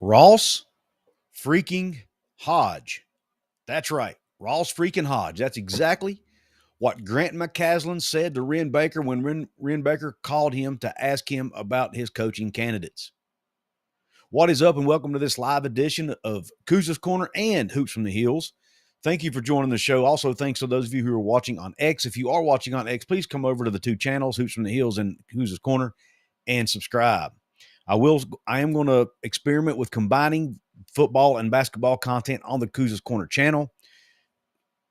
Ross freaking Hodge. That's right. Ross freaking Hodge. That's exactly what Grant McCaslin said to Wren Baker when Wren Baker called him to ask him about his coaching candidates. What is up, and welcome to this live edition of Couz's Corner and Hoops from the Hills. Thank you for joining the show. Also, thanks to those of you who are watching on X. If you are watching on X, please come over to the two channels, Hoops from the Hills and Couz's Corner, and subscribe. I am going to experiment with combining football and basketball content on the Couz's Corner channel.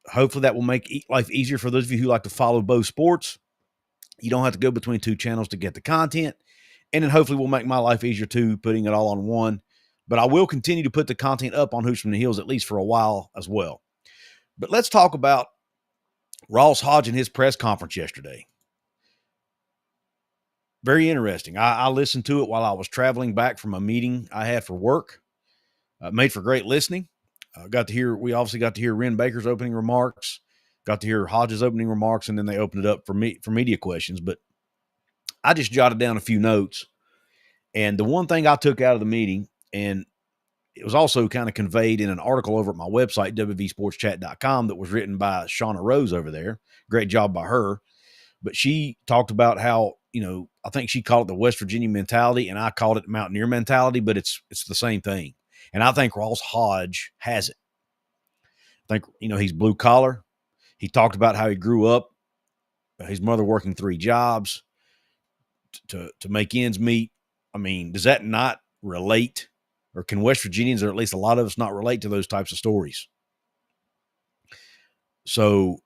Hopefully that will make life easier for those of you who like to follow both sports. You don't have to go between two channels to get the content. And then hopefully will make my life easier too, putting it all on one. But I will continue to put the content up on Hoops from the Hills at least for a while as well. But let's talk about Ross Hodge and his press conference yesterday. Very interesting. I listened to it while I was traveling back from a meeting I had for work. Made for great listening. We obviously got to hear Wren Baker's opening remarks, got to hear Hodge's opening remarks, and then they opened it up for media questions. But I just jotted down a few notes. And the one thing I took out of the meeting, and it was also kind of conveyed in an article over at my website, WVSportsChat.com, that was written by Shauna Rose over there. Great job by her. But she talked about how, I think she called it the West Virginia mentality, and I called it Mountaineer mentality, but it's the same thing. And I think Ross Hodge has it. I think, he's blue collar. He talked about how he grew up, his mother working 3 jobs to make ends meet. I mean, does that not relate? Or can West Virginians, or at least a lot of us, not relate to those types of stories? So,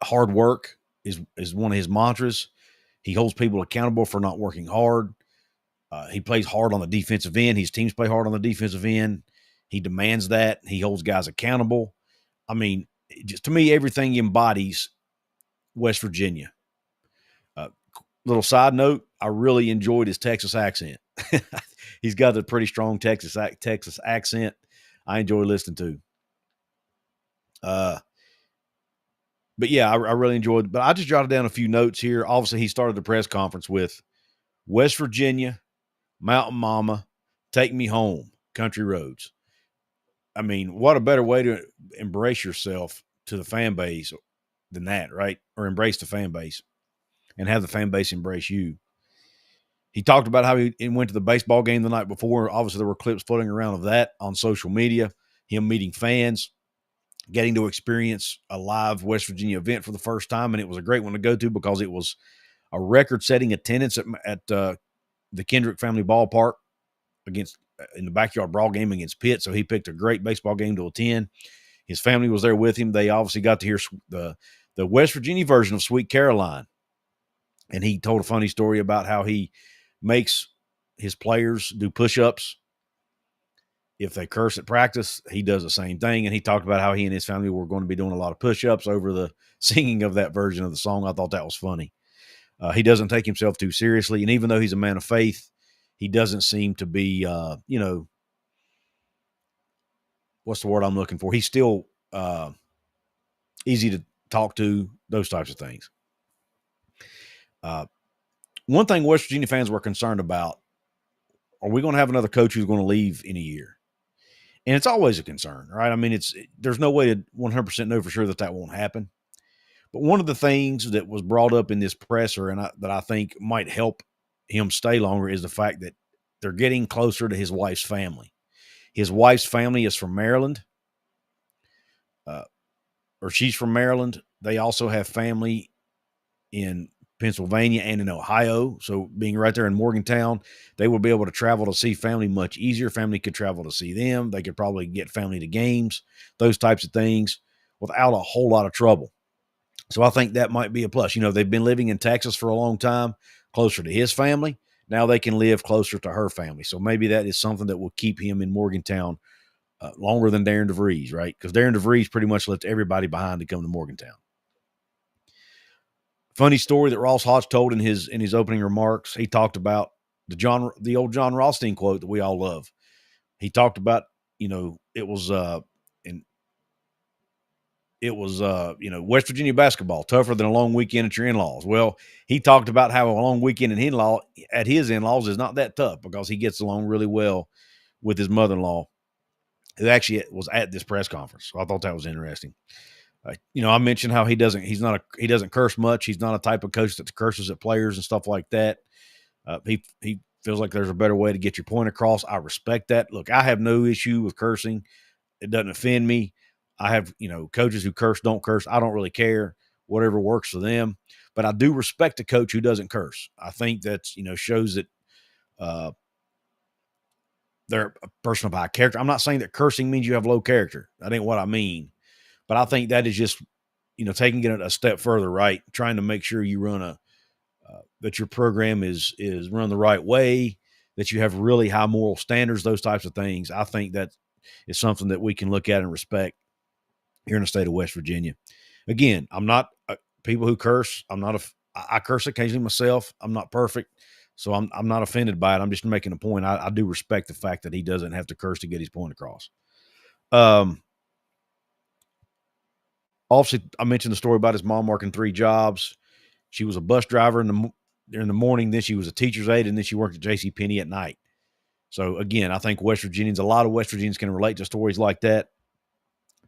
hard work is one of his mantras. He holds people accountable for not working hard. He plays hard on the defensive end. His teams play hard on the defensive end. He demands that. He holds guys accountable. I mean, just to me, everything embodies West Virginia. Little side note, I really enjoyed his Texas accent. He's got a pretty strong Texas accent. I enjoy listening to. But yeah, I really enjoyed it. But I just jotted down a few notes here. Obviously, he started the press conference with West Virginia, Mountain Mama, take me home, country roads. I mean, what a better way to embrace yourself to the fan base than that, right? Or embrace the fan base and have the fan base embrace you. He talked about how he went to the baseball game the night before. Obviously, there were clips floating around of that on social media, him meeting fans, getting to experience a live West Virginia event for the first time. And it was a great one to go to because it was a record-setting attendance at the Kendrick family ballpark in the backyard brawl game against Pitt. So he picked a great baseball game to attend. His family was there with him. They obviously got to hear the West Virginia version of Sweet Caroline. And he told a funny story about how he makes his players do push-ups. If they curse at practice, he does the same thing. And he talked about how he and his family were going to be doing a lot of push-ups over the singing of that version of the song. I thought that was funny. He doesn't take himself too seriously. And even though he's a man of faith, he doesn't seem to be, what's the word I'm looking for? He's still easy to talk to, those types of things. One thing West Virginia fans were concerned about, are we going to have another coach who's going to leave in a year? And it's always a concern, right? I mean, there's no way to 100% know for sure that won't happen. But one of the things that was brought up in this presser and that I think might help him stay longer is the fact that they're getting closer to his wife's family. His wife's family is from Maryland, or she's from Maryland. They also have family in Pennsylvania and in Ohio. So being right there in Morgantown, they would be able to travel to see family much easier. Family could travel to see them. They could probably get family to games, those types of things without a whole lot of trouble. So I think that might be a plus. They've been living in Texas for a long time, closer to his family. Now they can live closer to her family. So maybe that is something that will keep him in Morgantown longer than Darren DeVries, right? Because Darren DeVries pretty much left everybody behind to come to Morgantown. Funny story that Ross Hodge told in his opening remarks. He talked about the old John Rothstein quote that we all love. He talked about, it was West Virginia basketball, tougher than a long weekend at your in-laws. Well, he talked about how a long weekend at his in-laws is not that tough because he gets along really well with his mother-in-law, who actually was at this press conference. So I thought that was interesting. I mentioned how he doesn't curse much. He's not a type of coach that curses at players and stuff like that. He feels like there's a better way to get your point across. I respect that. Look, I have no issue with cursing. It doesn't offend me. I have, coaches who curse, don't curse. I don't really care. Whatever works for them. But I do respect a coach who doesn't curse. I think that's, shows that they're a person of high character. I'm not saying that cursing means you have low character. That ain't what I mean. But I think that is just, taking it a step further, right? Trying to make sure you run that your program is run the right way, that you have really high moral standards, those types of things. I think that is something that we can look at and respect here in the state of West Virginia. Again, I'm not people who curse. I curse occasionally myself. I'm not perfect, so I'm not offended by it. I'm just making a point. I do respect the fact that he doesn't have to curse to get his point across. Obviously, I mentioned the story about his mom working 3 jobs. She was a bus driver in the morning, then she was a teacher's aide, and then she worked at JCPenney at night. So again, I think a lot of West Virginians can relate to stories like that.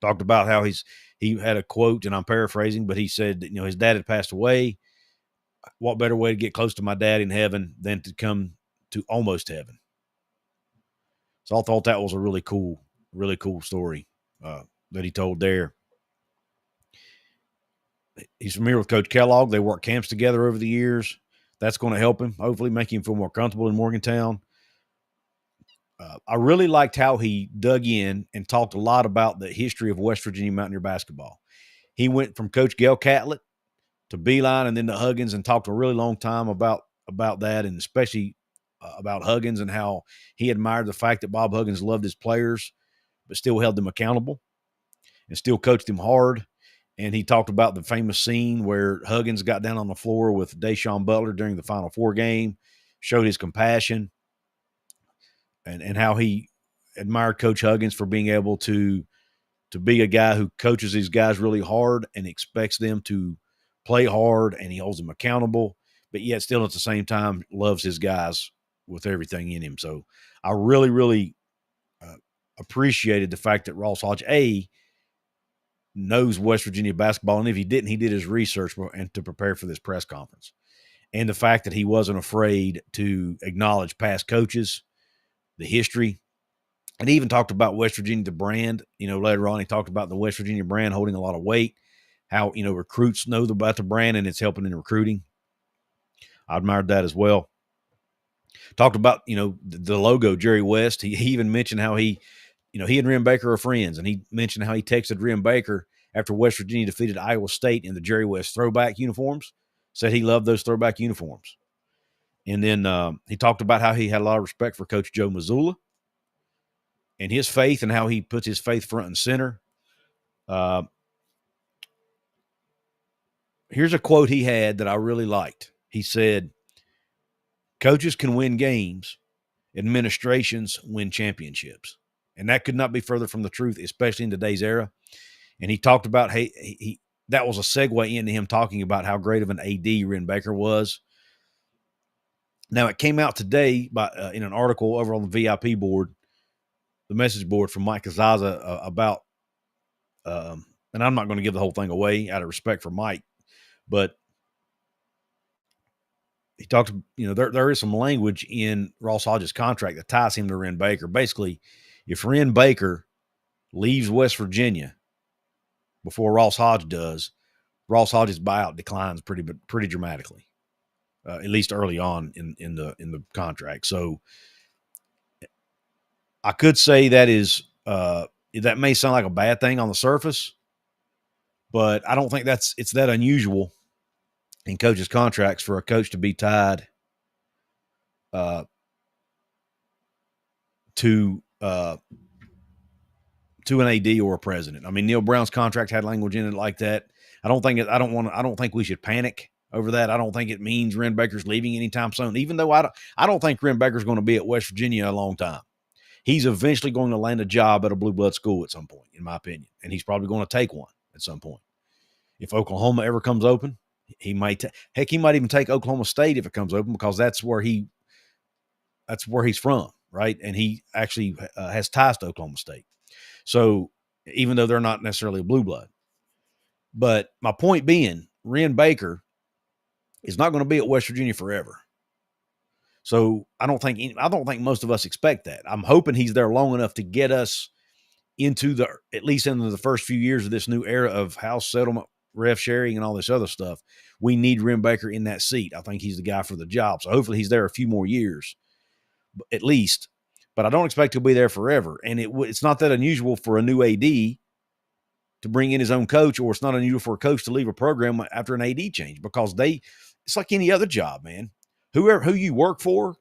Talked about how he had a quote, and I'm paraphrasing, but he said that, his dad had passed away. What better way to get close to my dad in heaven than to come to almost heaven? So I thought that was a really cool story that he told there. He's familiar with Coach Kellogg. They worked camps together over the years. That's going to help him, hopefully make him feel more comfortable in Morgantown. I really liked how he dug in and talked a lot about the history of West Virginia Mountaineer basketball. He went from Coach Gail Catlett to Beeline and then to Huggins and talked a really long time about that, and especially about Huggins and how he admired the fact that Bob Huggins loved his players but still held them accountable and still coached them hard. And he talked about the famous scene where Huggins got down on the floor with Deshaun Butler during the Final Four game, showed his compassion, and how he admired Coach Huggins for being able to be a guy who coaches these guys really hard and expects them to play hard, and he holds them accountable, but yet still at the same time loves his guys with everything in him. So I really, really appreciated the fact that Ross Hodge, knows West Virginia basketball, and if he didn't, he did his research and to prepare for this press conference. And the fact that he wasn't afraid to acknowledge past coaches, the history, and he even talked about West Virginia, the brand. Later on, he talked about the West Virginia brand holding a lot of weight, how, recruits know about the brand and it's helping in recruiting. I admired that as well. Talked about, the logo, Jerry West. He even mentioned how he and Wren Baker are friends, and he mentioned how he texted Wren Baker after West Virginia defeated Iowa State in the Jerry West throwback uniforms, said he loved those throwback uniforms. And then he talked about how he had a lot of respect for Coach Joe Mazzulla and his faith and how he puts his faith front and center. Here's a quote he had that I really liked. He said, "Coaches can win games, administrations win championships." And that could not be further from the truth, especially in today's era. And he talked about he that was a segue into him talking about how great of an AD Wren Baker was. Now, it came out today in an article over on the VIP board, the message board from Mike Kazaza about, and I'm not going to give the whole thing away out of respect for Mike, but he talked, there is some language in Ross Hodge's contract that ties him to Wren Baker. Basically, if Wren Baker leaves West Virginia before Ross Hodge does, Ross Hodge's buyout declines pretty dramatically, at least early on in the contract. So I could say that is that may sound like a bad thing on the surface, but I don't think it's that unusual in coaches' contracts for a coach to be tied to an AD or a president. I mean, Neil Brown's contract had language in it like that. I don't think we should panic over that. I don't think it means Wren Baker's leaving anytime soon, even though I don't think Wren Baker's going to be at West Virginia a long time. He's eventually going to land a job at a blue blood school at some point, in my opinion, and he's probably going to take one at some point. If Oklahoma ever comes open, he might he might even take Oklahoma State if it comes open, because that's where he's from. right? And he actually has ties to Oklahoma State. So even though they're not necessarily a blue blood. But my point being, Wren Baker is not going to be at West Virginia forever. So I don't think most of us expect that. I'm hoping he's there long enough to get us into at least into the first few years of this new era of house settlement, ref sharing, and all this other stuff. We need Wren Baker in that seat. I think he's the guy for the job. So hopefully he's there a few more years, at least. But I don't expect he'll be there forever. And it's not that unusual for a new AD to bring in his own coach, or it's not unusual for a coach to leave a program after an AD change, because it's like any other job, man. Who you work for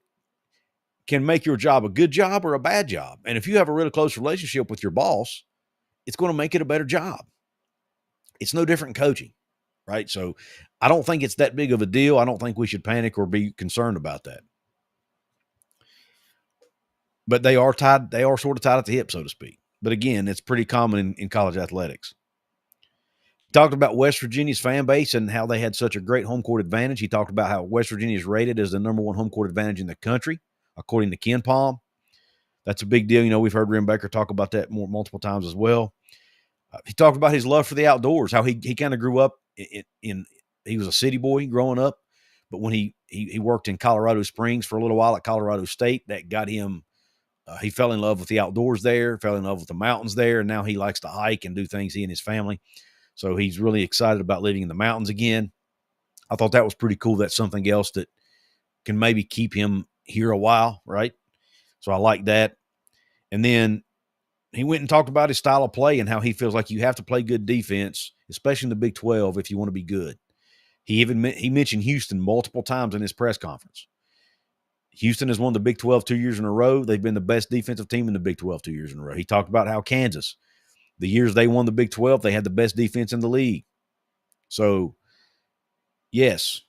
can make your job a good job or a bad job. And if you have a really close relationship with your boss, it's going to make it a better job. It's no different in coaching, right? So I don't think it's that big of a deal. I don't think we should panic or be concerned about that. But they are sort of tied at the hip, so to speak. But again, it's pretty common in college athletics. Talked about West Virginia's fan base and how they had such a great home court advantage. He talked about how West Virginia is rated as the number one home court advantage in the country, according to Ken Palm. That's a big deal. We've heard Wren Baker talk about that multiple times as well. He talked about his love for the outdoors, how he kind of grew up he was a city boy growing up, but when he worked in Colorado Springs for a little while at Colorado State, that got him, he fell in love with the outdoors there, fell in love with the mountains there, and now he likes to hike and do things, he and his family. So he's really excited about living in the mountains again. I thought that was pretty cool. That's something else that can maybe keep him here a while, right? So I like that. And then he went and talked about his style of play and how he feels like you have to play good defense, especially in the Big 12, if you want to be good. He mentioned Houston multiple times in his press conference. Houston has won the Big 12 2 years in a row. They've been the best defensive team in the Big 12 2 years in a row. He talked about how Kansas, the years they won the Big 12, they had the best defense in the league. So, yes,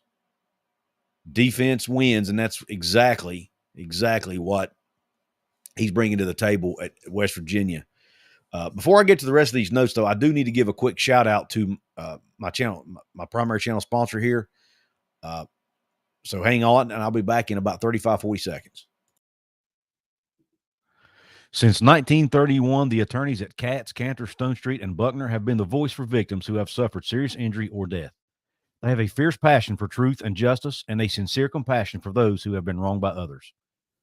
defense wins, and that's exactly what he's bringing to the table at West Virginia. Before I get to the rest of these notes, though, I do need to give a quick shout out to my channel, my primary channel sponsor here. So hang on, and I'll be back in about 35, 40 seconds. Since 1931, the attorneys at Katz, Cantor, Stone Street, and Buckner have been the voice for victims who have suffered serious injury or death. They have a fierce passion for truth and justice and a sincere compassion for those who have been wronged by others.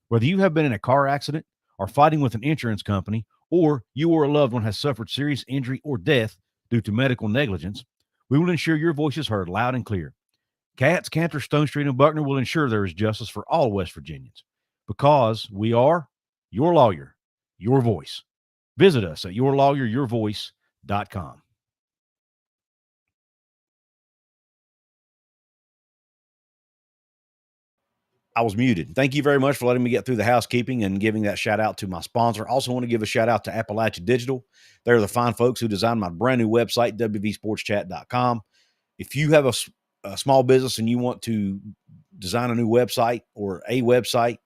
Whether you have been in a car accident, are fighting with an insurance company, or you or a loved one has suffered serious injury or death due to medical negligence, we will ensure your voice is heard loud and clear. Katz, Cantor, Stone Street, and Buckner will ensure there is justice for all West Virginians, because we are your lawyer, your voice. Visit us at yourlawyeryourvoice.com. I was muted. Thank you very much for letting me get through the housekeeping and giving that shout out to my sponsor. Also want to give a shout out to Appalachia Digital. They're the fine folks who designed my brand new website, wvsportschat.com. If you have a small business and you want to design a new website or a website,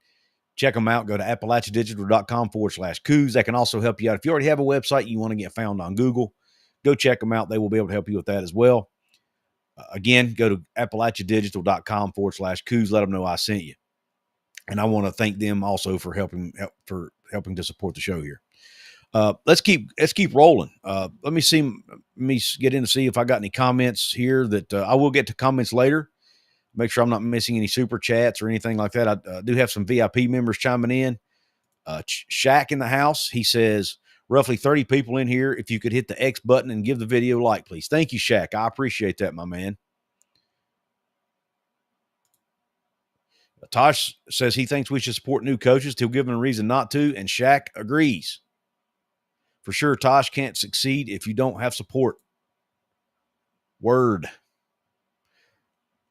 check them out. Go to appalachiadigital.com/Couz. That can also help you out. If you already have a website and you want to get found on Google, go check them out. They will be able to help you with that as well. Again, go to appalachiadigital.com/Couz. Let them know I sent you. And I want to thank them also for helping to support the show here. Let's keep rolling. Let me get in to see if I got any comments here. That I will get to comments later. Make sure I'm not missing any super chats or anything like that. I do have some VIP members chiming in. Shaq in the house. He says, roughly 30 people in here. If you could hit the X button and give the video a like, please. Thank you, Shaq. I appreciate that, my man. Tosh says he thinks we should support new coaches till given a reason not to, and Shaq agrees. For sure, Tosh can't succeed if you don't have support. Word.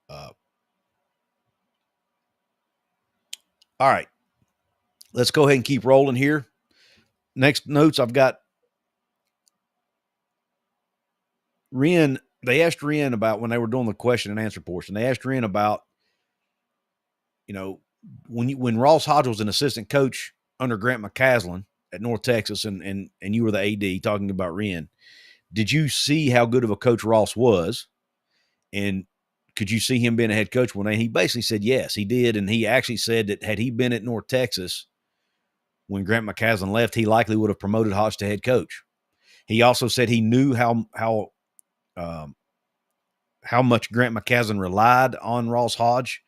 All right. Let's go ahead and keep rolling here. Next notes, I've got Wren. They asked Wren about, when they were doing the question and answer portion, they asked Wren about, when Ross Hodge was an assistant coach under Grant McCaslin at North Texas, and you were the AD, talking about Wren, did you see how good of a coach Ross was? And could you see him being a head coach one day? And he basically said yes, he did. And he actually said that had he been at North Texas, when Grant McCasland left, he likely would have promoted Hodge to head coach. He also said he knew how much Grant McCasland relied on Ross Hodge,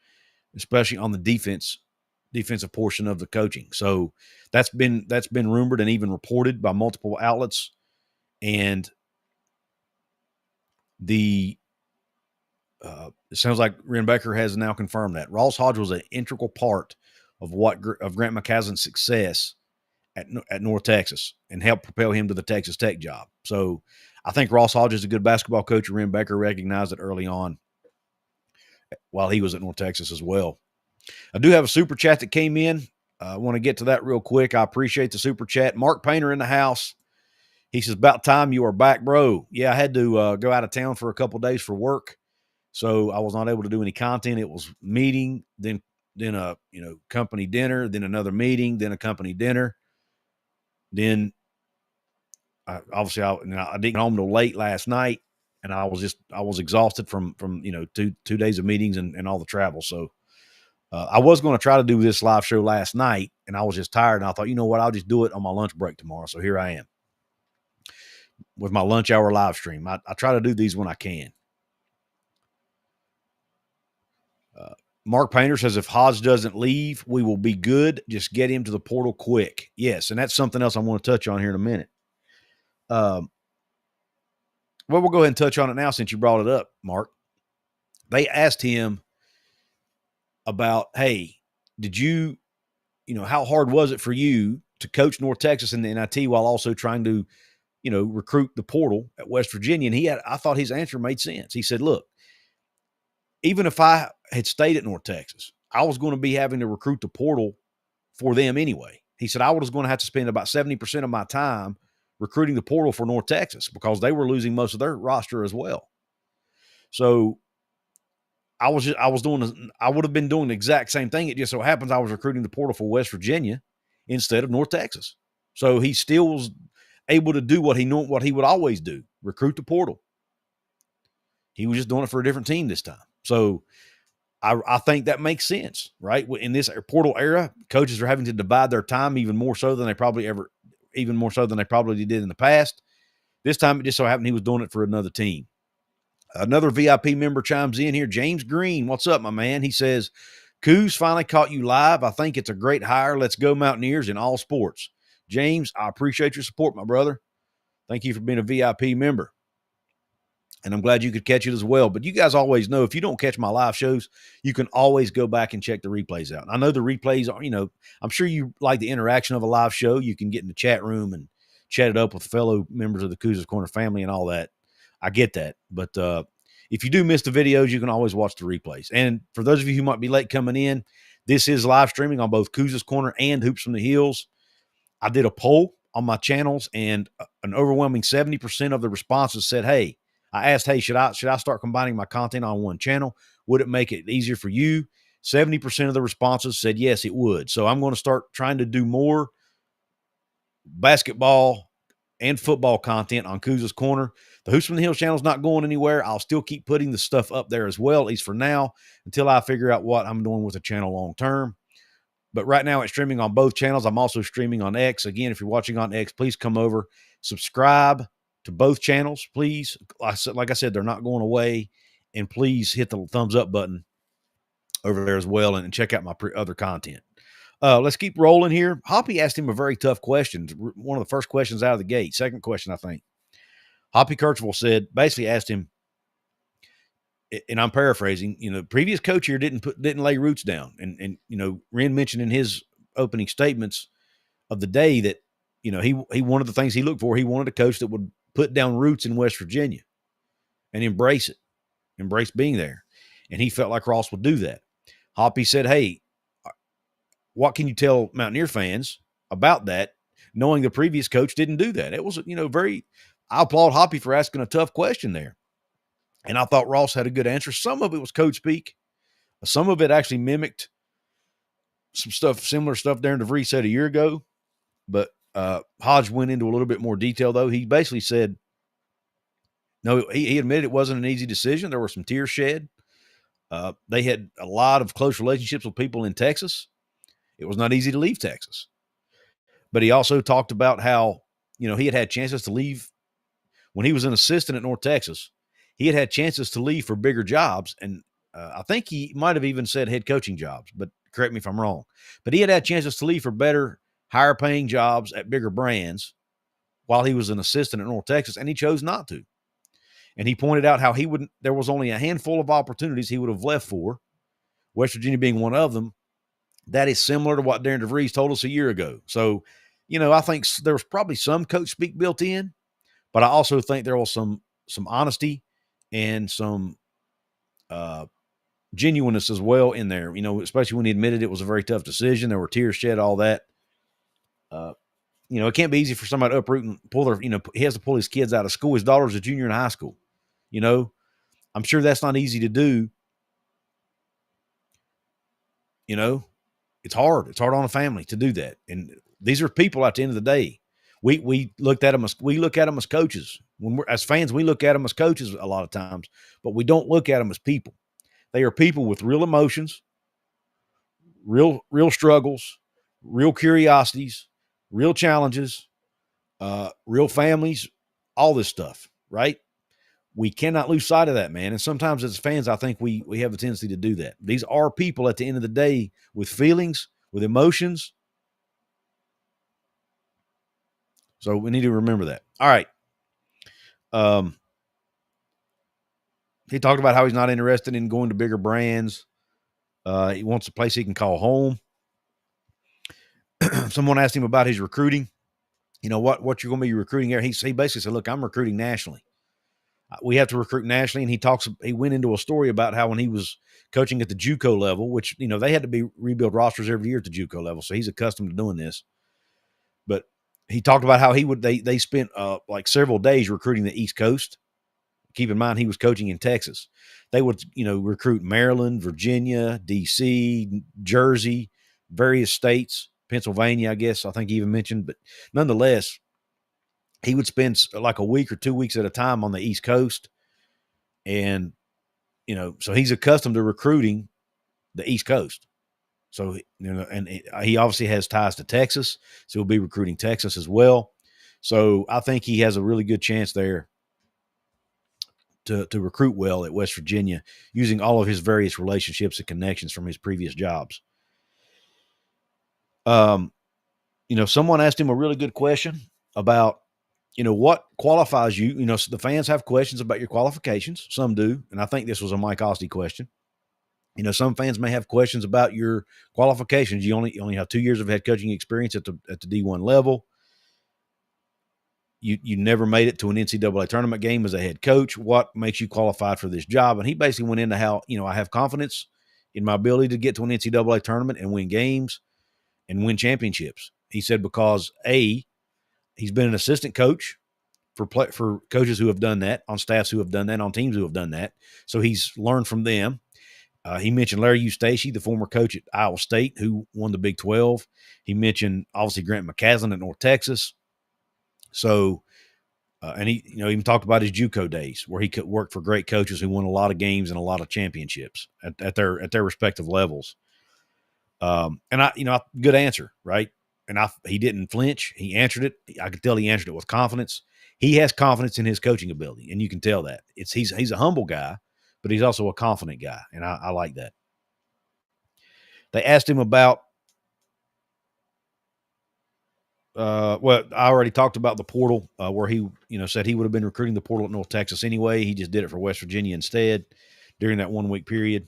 especially on the defensive portion of the coaching. So that's been rumored and even reported by multiple outlets. And it sounds like Wren Baker has now confirmed that Ross Hodge was an integral part of Grant McCasland's success at North Texas and helped propel him to the Texas Tech job. So I think Ross Hodge is a good basketball coach, and Wren Baker recognized it early on while he was at North Texas as well. I do have a super chat that came in. I want to get to that real quick. I appreciate the super chat. Mark Painter in the house. He says, about time you are back, bro. Yeah, I had to go out of town for a couple days for work, so I was not able to do any content. It was meeting, then a company dinner, then another meeting, then a company dinner. Then I didn't get home till late last night, and I was exhausted from 2 days of meetings and all the travel. So I was going to try to do this live show last night, and I was just tired. And I thought, you know what, I'll just do it on my lunch break tomorrow. So here I am with my lunch hour live stream. I try to do these when I can. Mark Painter says, if Hodge doesn't leave, we will be good. Just get him to the portal quick. Yes, and that's something else I want to touch on here in a minute. Well, we'll go ahead and touch on it now since you brought it up, Mark. They asked him about, hey, did you, how hard was it for you to coach North Texas in the NIT while also trying to, recruit the portal at West Virginia? And I thought his answer made sense. He said, look, even if I had stayed at North Texas, I was going to be having to recruit the portal for them anyway. He said, I was going to have to spend about 70% of my time recruiting the portal for North Texas because they were losing most of their roster as well. So I would have been doing the exact same thing. It just so happens I was recruiting the portal for West Virginia instead of North Texas. So he still was able to do what he would always do, recruit the portal. He was just doing it for a different team this time. So I think that makes sense, right? In this portal era, coaches are having to divide their time even more so than they probably did in the past. This time it just so happened he was doing it for another team. Another VIP member chimes in here. James Green, what's up, my man? He says, Couz finally caught you live. I think it's a great hire. Let's go Mountaineers in all sports. James, I appreciate your support, my brother. Thank you for being a VIP member. And I'm glad you could catch it as well. But you guys always know, if you don't catch my live shows, you can always go back and check the replays out. And I know the replays are, I'm sure you like the interaction of a live show. You can get in the chat room and chat it up with fellow members of the Couz's Corner family and all that. I get that. But if you do miss the videos, you can always watch the replays. And for those of you who might be late coming in, this is live streaming on both Couz's Corner and Hoops from the Hills. I did a poll on my channels, and an overwhelming 70% of the responses said, hey, I asked, hey, should I start combining my content on one channel? Would it make it easier for you? 70% of the responses said yes, it would. So I'm going to start trying to do more basketball and football content on Couz's Corner. The Hoops from the Hills channel is not going anywhere. I'll still keep putting the stuff up there as well, at least for now, until I figure out what I'm doing with the channel long term. But right now it's streaming on both channels. I'm also streaming on X. Again, if you're watching on X, please come over, subscribe to both channels, please. Like I said, they're not going away. And please hit the thumbs up button over there as well and check out my other content. Let's keep rolling here. Hoppy asked him a very tough question. One of the first questions out of the gate. Second question, I think. Hoppy Kirchville basically asked him, and I'm paraphrasing, the previous coach here didn't lay roots down. And Wren mentioned in his opening statements of the day that, he one of the things he looked for, he wanted a coach that would put down roots in West Virginia and embrace being there. And he felt like Ross would do that. Hoppy said, hey, what can you tell Mountaineer fans about that, knowing the previous coach didn't do that? It was, I applaud Hoppy for asking a tough question there. And I thought Ross had a good answer. Some of it was coach speak. Some of it actually mimicked some similar stuff Darren DeVries said a year ago. But Hodge went into a little bit more detail, though. He basically said, no, he admitted it wasn't an easy decision. There were some tears shed. They had a lot of close relationships with people in Texas. It was not easy to leave Texas. But he also talked about how, he had chances to leave when he was an assistant at North Texas. He had chances to leave for bigger jobs. And I think he might have even said head coaching jobs, but correct me if I'm wrong. But he had chances to leave for better, higher paying jobs at bigger brands while he was an assistant at North Texas, and he chose not to. And he pointed out how there was only a handful of opportunities he would have left for, West Virginia being one of them. That is similar to what Darren DeVries told us a year ago. So, I think there was probably some coach speak built in, but I also think there was some honesty and some genuineness as well in there, especially when he admitted it was a very tough decision. There were tears shed, all that. It can't be easy for somebody to uproot and pull their, he has to pull his kids out of school. His daughter's a junior in high school. I'm sure that's not easy to do. It's hard. It's hard on a family to do that. And these are people at the end of the day. We look at them as coaches. When we're as fans, we look at them as coaches a lot of times, but we don't look at them as people. They are people with real emotions, real struggles, real curiosities, real challenges, real families, all this stuff, right? We cannot lose sight of that, man. And sometimes as fans, I think we have a tendency to do that. These are people at the end of the day with feelings, with emotions. So we need to remember that. All right. He talked about how he's not interested in going to bigger brands. He wants a place he can call home. Someone asked him about his recruiting. What you're going to be recruiting here. He basically said, look, I'm recruiting nationally. We have to recruit nationally. And he went into a story about how when he was coaching at the JUCO level, which, they had to rebuild rosters every year at the JUCO level. So he's accustomed to doing this. But he talked about how they spent like several days recruiting the East Coast. Keep in mind, he was coaching in Texas. They would, recruit Maryland, Virginia, D.C., Jersey, various states, Pennsylvania, I guess, I think he even mentioned. But nonetheless, he would spend like a week or 2 weeks at a time on the East Coast. And, so he's accustomed to recruiting the East Coast. So, and he obviously has ties to Texas. So he'll be recruiting Texas as well. So I think he has a really good chance there to recruit well at West Virginia using all of his various relationships and connections from his previous jobs. Someone asked him a really good question about, what qualifies you. So the fans have questions about your qualifications. Some do. And I think this was a Mike Ostie question. Some fans may have questions about your qualifications. You only have 2 years of head coaching experience at the D1 level. You never made it to an NCAA tournament game as a head coach. What makes you qualified for this job? And he basically went into how, I have confidence in my ability to get to an NCAA tournament and win games and win championships. He said because he's been an assistant coach for coaches who have done that, on staffs who have done that, on teams who have done that. So he's learned from them. He mentioned Larry Eustachy, the former coach at Iowa State, who won the Big 12. He mentioned, obviously, Grant McCaslin at North Texas. So, and he, even talked about his JUCO days where he could work for great coaches who won a lot of games and a lot of championships at their respective levels. And good answer, right? And he didn't flinch. He answered it. I could tell he answered it with confidence. He has confidence in his coaching ability, and you can tell that. He's a humble guy, but he's also a confident guy, and I like that. They asked him about I already talked about the portal where he, said he would have been recruiting the portal at North Texas anyway. He just did it for West Virginia instead during that 1 week period.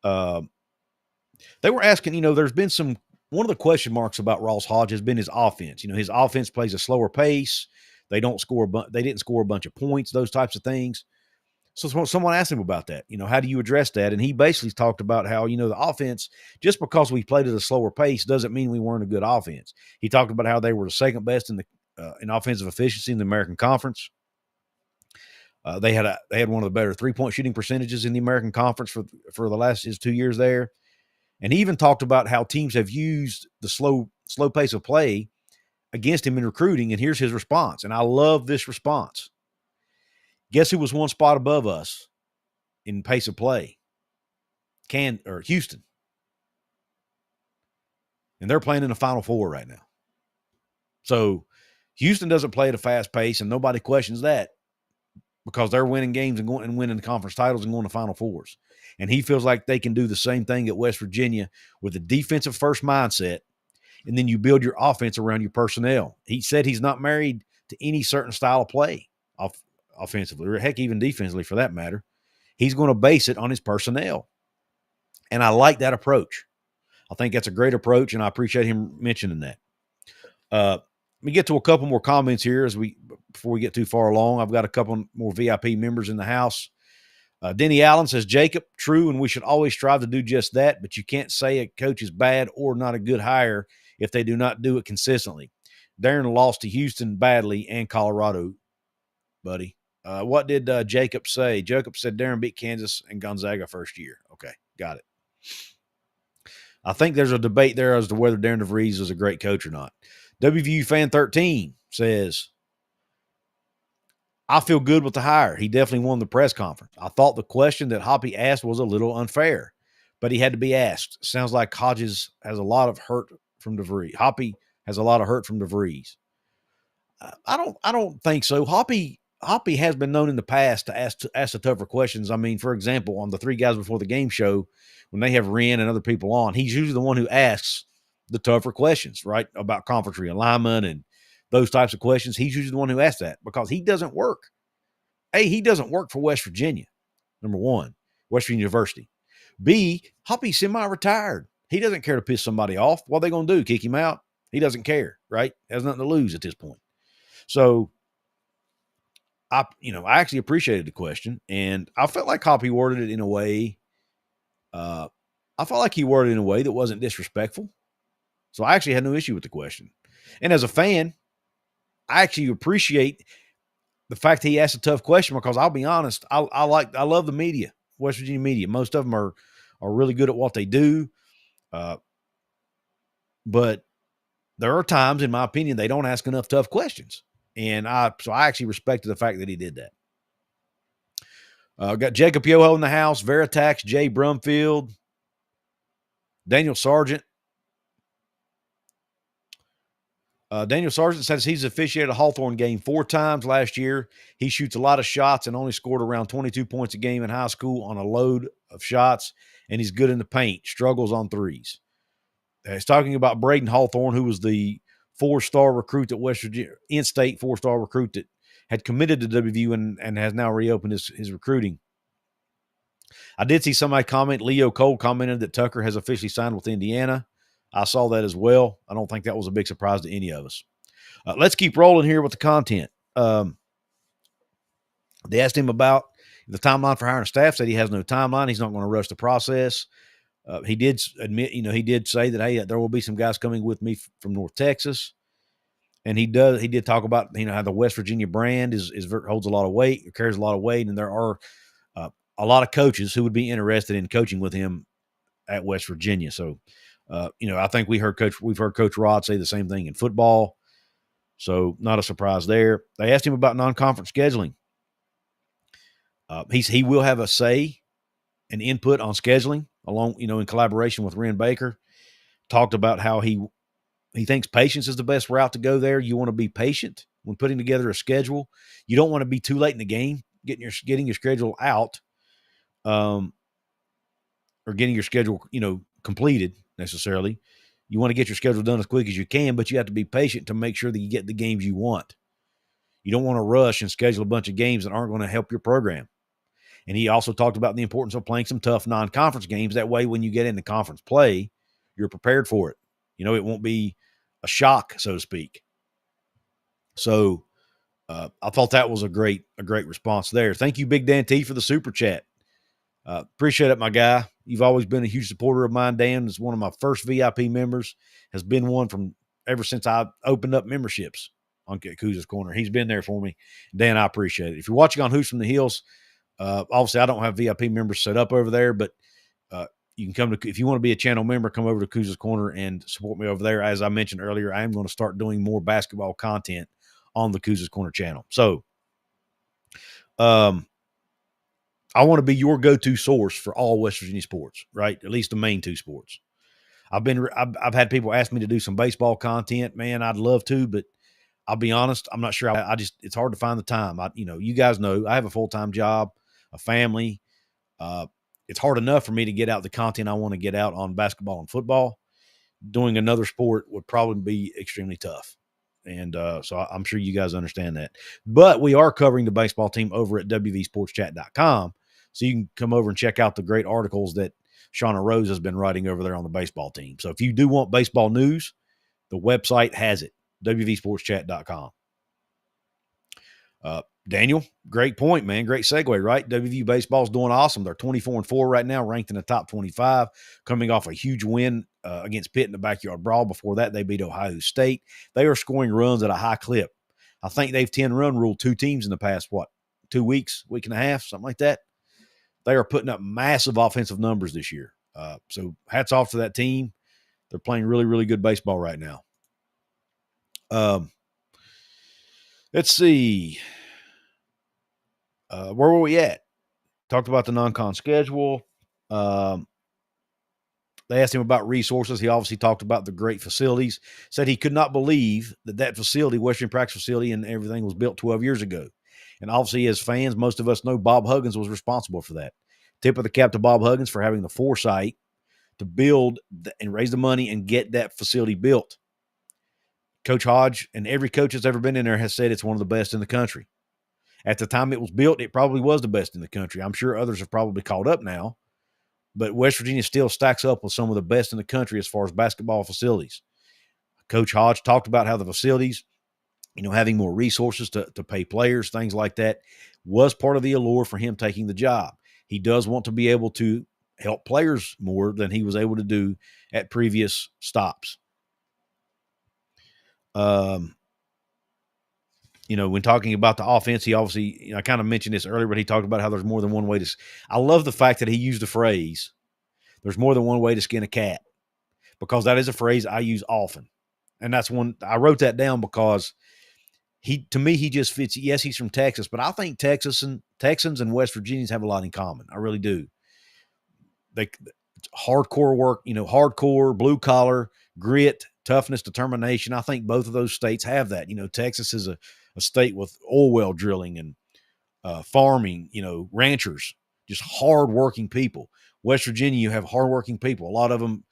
They were asking, there's been one of the question marks about Ross Hodge has been his offense. His offense plays a slower pace. They didn't score a bunch of points, those types of things. So someone asked him about that. How do you address that? And he basically talked about how, the offense, just because we played at a slower pace doesn't mean we weren't a good offense. He talked about how they were the second best in offensive efficiency in the American Conference. They had one of the better 3-point shooting percentages in the American Conference for the last 2 years there. And he even talked about how teams have used the slow pace of play against him in recruiting. And here's his response. And I love this response. Guess who was one spot above us in pace of play? Houston. And they're playing in the Final Four right now. So Houston doesn't play at a fast pace, and nobody questions that because they're winning games and going and winning conference titles and going to Final Fours. And he feels like they can do the same thing at West Virginia with a defensive first mindset, and then you build your offense around your personnel. He said he's not married to any certain style of play offensively, or heck, even defensively for that matter. He's going to base it on his personnel. And I like that approach. I think that's a great approach, and I appreciate him mentioning that. Let me get to a couple more comments here before we get too far along. I've got a couple more VIP members in the house. Denny Allen says, Jacob, true, and we should always strive to do just that, but you can't say a coach is bad or not a good hire if they do not do it consistently. Darren lost to Houston badly and Colorado, buddy. What did Jacob say? Jacob said Darren beat Kansas and Gonzaga first year. Okay, got it. I think there's a debate there as to whether Darren DeVries is a great coach or not. WVU Fan 13 says, I feel good with the hire. He definitely won the press conference. I thought the question that Hoppy asked was a little unfair, but he had to be asked. Sounds like Hodges has a lot of hurt from DeVries. Hoppy has a lot of hurt from DeVries. I don't think so. Hoppy has been known in the past to ask the tougher questions. I mean, for example, on the Three Guys Before the Game show, when they have Wren and other people on, he's usually the one who asks the tougher questions, right, about conference realignment and those types of questions. He's usually the one who asks that because he doesn't work. He doesn't work for West Virginia, number one, West Virginia University. B, Hoppy's semi-retired. He doesn't care to piss somebody off. What are they going to do, kick him out? He doesn't care, right? Has nothing to lose at this point. So, I actually appreciated the question, and I felt like Hoppy worded it in a way. I felt like he worded it in a way that wasn't disrespectful. So I actually had no issue with the question. And as a fan, I actually appreciate the fact he asked a tough question because I'll be honest, I love the media, West Virginia media. Most of them are really good at what they do. But there are times, in my opinion, they don't ask enough tough questions. And so I actually respected the fact that he did that. Got Jacob Yoho in the house, Veritax, Jay Brumfield, Daniel Sargent. Daniel Sargent says he's officiated a Hawthorne game 4 times last year. He shoots a lot of shots and only scored around 22 points a game in high school on a load of shots, and he's good in the paint, struggles on threes. He's talking about Braden Hawthorne, who was the 4-star recruit at West Virginia, in-state 4-star recruit that had committed to WVU and has now reopened his recruiting. I did see somebody comment, Leo Cole commented that Tucker has officially signed with Indiana. I saw that as well. I don't think that was a big surprise to any of us. Let's keep rolling here with the content. They asked him about the timeline for hiring a staff, said he has no timeline. He's not going to rush the process. He did admit, he did say that, hey, there will be some guys coming with me from North Texas. And he did talk about, how the West Virginia brand holds a lot of weight, carries a lot of weight. And there are a lot of coaches who would be interested in coaching with him at West Virginia. So, I think we've heard Coach Rod say the same thing in football. So not a surprise there. They asked him about non-conference scheduling. He will have a say and input on scheduling along, in collaboration with Wren Baker. Talked about how he thinks patience is the best route to go there. You want to be patient when putting together a schedule. You don't want to be too late in the game, getting your schedule out, or getting your schedule, completed necessarily. You want to get your schedule done as quick as you can, but you have to be patient to make sure that you get the games you want. You don't want to rush and schedule a bunch of games that aren't going to help your program. And he also talked about the importance of playing some tough non-conference games. That way, when you get into conference play, you're prepared for it. It won't be a shock, so to speak. So I thought that was a great response there. Thank you, Big Dan T, for the super chat. Appreciate it, my guy. You've always been a huge supporter of mine. Dan is one of my first VIP members, has been one from ever since I opened up memberships on Couz's Corner. He's been there for me. Dan, I appreciate it. If you're watching on Who's from the Hills, obviously I don't have VIP members set up over there, but you can if you want to be a channel member, come over to Couz's Corner and support me over there. As I mentioned earlier, I am going to start doing more basketball content on the Couz's Corner channel. So, I want to be your go-to source for all West Virginia sports, right? At least the main 2 sports. I've had people ask me to do some baseball content. Man, I'd love to, but I'll be honest, I'm not sure. It's hard to find the time. You guys know I have a full-time job, a family. Uh, it's hard enough for me to get out the content I want to get out on basketball and football. Doing another sport would probably be extremely tough. And so I'm sure you guys understand that. But we are covering the baseball team over at WVSportsChat.com. So you can come over and check out the great articles that Shauna Rose has been writing over there on the baseball team. So if you do want baseball news, the website has it, WVSportsChat.com. Daniel, great point, man. Great segue, right? WVU baseball's doing awesome. They're 24-4 right now, ranked in the top 25, coming off a huge win against Pitt in the backyard brawl. Before that, they beat Ohio State. They are scoring runs at a high clip. I think they've 10-run ruled 2 teams in the past, 2 weeks, week and a half, something like that. They are putting up massive offensive numbers this year. So hats off to that team. They're playing really, really good baseball right now. Let's see. Where were we at? Talked about the non-con schedule. They asked him about resources. He obviously talked about the great facilities. Said he could not believe that facility, Western Practice Facility, and everything was built 12 years ago. And obviously, as fans, most of us know Bob Huggins was responsible for that. Tip of the cap to Bob Huggins for having the foresight to build and raise the money and get that facility built. Coach Hodge and every coach that's ever been in there has said it's one of the best in the country. At the time it was built, it probably was the best in the country. I'm sure others have probably caught up now, but West Virginia still stacks up with some of the best in the country as far as basketball facilities. Coach Hodge talked about how the facilities, having more resources to pay players, things like that, was part of the allure for him taking the job. He does want to be able to help players more than he was able to do at previous stops. When talking about the offense, he obviously, I kind of mentioned this earlier, but he talked about how there's more than one way to. I love the fact that he used the phrase, there's more than one way to skin a cat, because that is a phrase I use often. And that's one, I wrote that down because to me, he just fits. Yes, he's from Texas, but I think Texans and West Virginians have a lot in common. I really do. Hardcore work, hardcore, blue collar, grit, toughness, determination. I think both of those states have that. Texas is a state with oil well drilling and farming, ranchers, just hardworking people. West Virginia, you have hardworking people. A lot of them,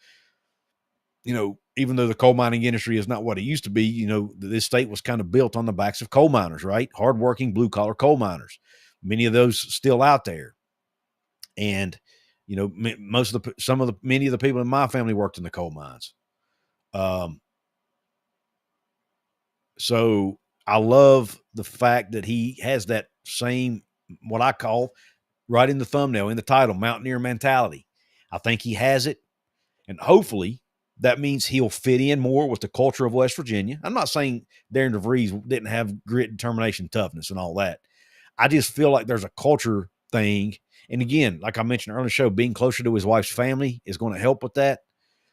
even though the coal mining industry is not what it used to be, this state was kind of built on the backs of coal miners, right? Hardworking, blue collar coal miners. Many of those still out there. And, many of the people in my family worked in the coal mines. So I love the fact that he has that same, what I call, right in the thumbnail, in the title, Mountaineer mentality. I think he has it. And hopefully that means he'll fit in more with the culture of West Virginia. I'm not saying Darren DeVries didn't have grit, determination, toughness, and all that. I just feel like there's a culture thing. And again, like I mentioned earlier in the show, being closer to his wife's family is going to help with that.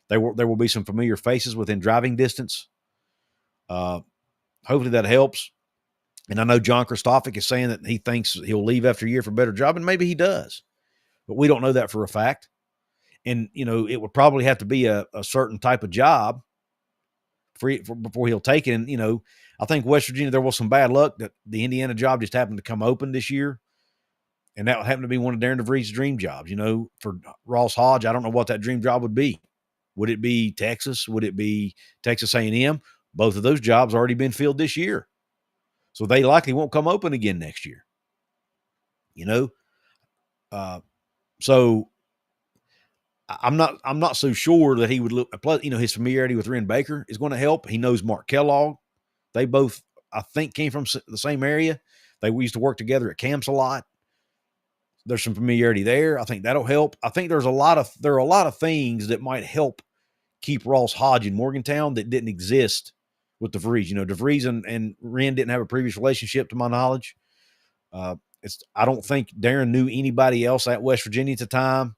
There will be some familiar faces within driving distance. Hopefully that helps. And I know John Kristofik is saying that he thinks he'll leave after a year for a better job, and maybe he does. But we don't know that for a fact. And, it would probably have to be a certain type of job before he'll take it. And, I think West Virginia, there was some bad luck that the Indiana job just happened to come open this year. And that happened to be one of Darren DeVries' dream jobs. For Ross Hodge, I don't know what that dream job would be. Would it be Texas? Would it be Texas A&M? Both of those jobs already been filled this year. So they likely won't come open again next year. So I'm not so sure that he would look. Plus, his familiarity with Wren Baker is going to help. He knows Mark Kellogg. They both, I think, came from the same area. They used to work together at camps a lot. There's some familiarity there. I think that'll help. I think there are a lot of things that might help keep Ross Hodge in Morgantown that didn't exist with DeVries. DeVries and Wren didn't have a previous relationship, to my knowledge. I don't think Darren knew anybody else at West Virginia at the time.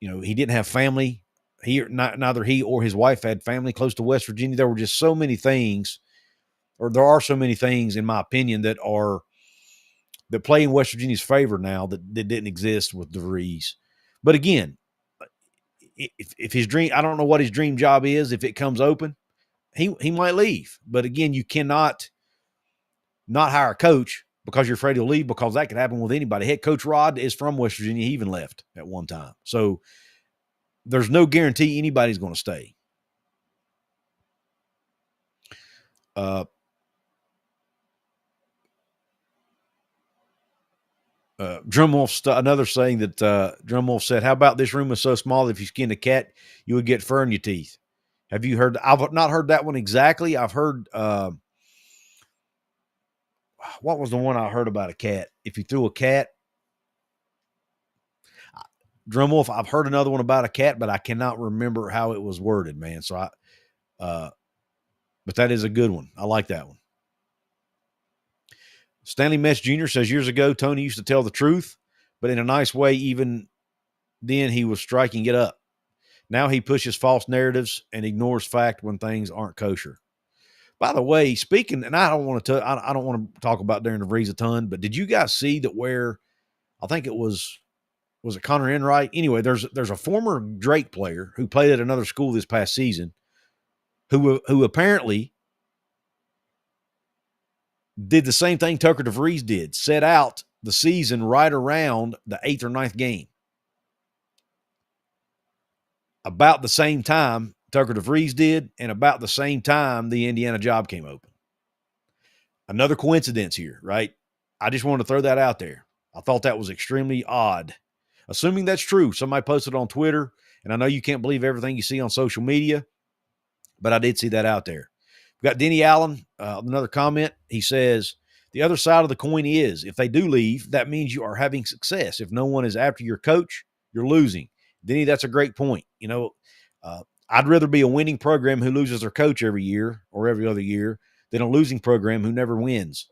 He didn't have family. Neither he or his wife had family close to West Virginia. There were just so many things, or there are so many things, in my opinion, that play in West Virginia's favor now that didn't exist with DeVries. But again, if his dream, I don't know what his dream job is. If it comes open, he might leave. But again, you cannot not hire a coach because you're afraid he'll leave, because that could happen with anybody. Heck, Coach Rod is from West Virginia. He even left at one time. So there's no guarantee anybody's going to stay. Drumwolf, another saying that Drumwolf said, how about this room is so small that if you skinned a cat, you would get fur in your teeth? Have you heard? I've not heard that one exactly. I've heard, what was the one I heard about a cat? If you threw a cat, Drumwolf, I've heard another one about a cat, but I cannot remember how it was worded, man. So but that is a good one. I like that one. Stanley Metz Jr. says, years ago, Tony used to tell the truth, but in a nice way. Even then, he was striking it up. Now he pushes false narratives and ignores fact when things aren't kosher. By the way, speaking, and I don't want to talk about Darren DeVries a ton, but did you guys see that where I think it was it Connor Enright? Anyway, there's a former Drake player who played at another school this past season who apparently did the same thing Tucker DeVries did, set out the season right around the 8th or 9th game. About the same time Tucker DeVries did, and about the same time the Indiana job came open. Another coincidence here, right? I just wanted to throw that out there. I thought that was extremely odd. Assuming that's true, somebody posted on Twitter, and I know you can't believe everything you see on social media, but I did see that out there. We've got Denny Allen, another comment. He says, the other side of the coin is, if they do leave, that means you are having success. If no one is after your coach, you're losing. Denny, that's a great point. I'd rather be a winning program who loses their coach every year or every other year than a losing program who never wins.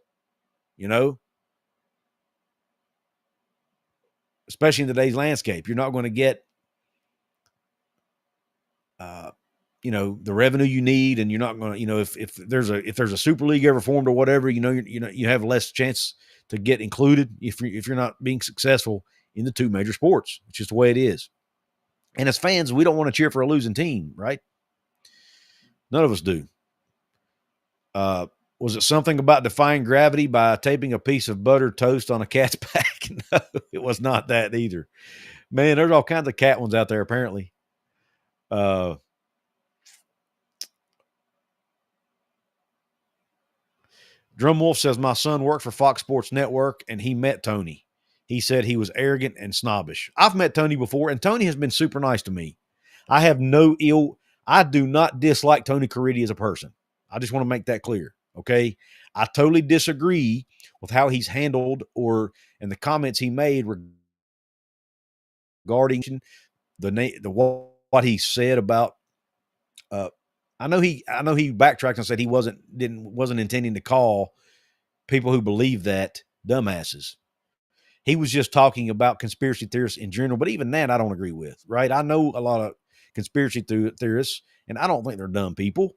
Especially in today's landscape, you're not going to get, the revenue you need, and you're not going to, if there's a super league ever formed or whatever, you have less chance to get included if you're not being successful in the two major sports. It's just the way it is. And as fans, we don't want to cheer for a losing team, right? None of us do. Was it something about defying gravity by taping a piece of buttered toast on a cat's back? No, it was not that either. Man, there's all kinds of cat ones out there, apparently. Drumwolf says, my son worked for Fox Sports Network, and he met Tony. He said he was arrogant and snobbish. I've met Tony before, and Tony has been super nice to me. I do not dislike Tony Caridi as a person. I just want to make that clear, okay? I totally disagree with how he's handled and the comments he made regarding what he said about. I know he backtracked and said he wasn't intending to call people who believe that dumbasses. He was just talking about conspiracy theorists in general, but even that I don't agree with, right? I know a lot of conspiracy theorists, and I don't think they're dumb people.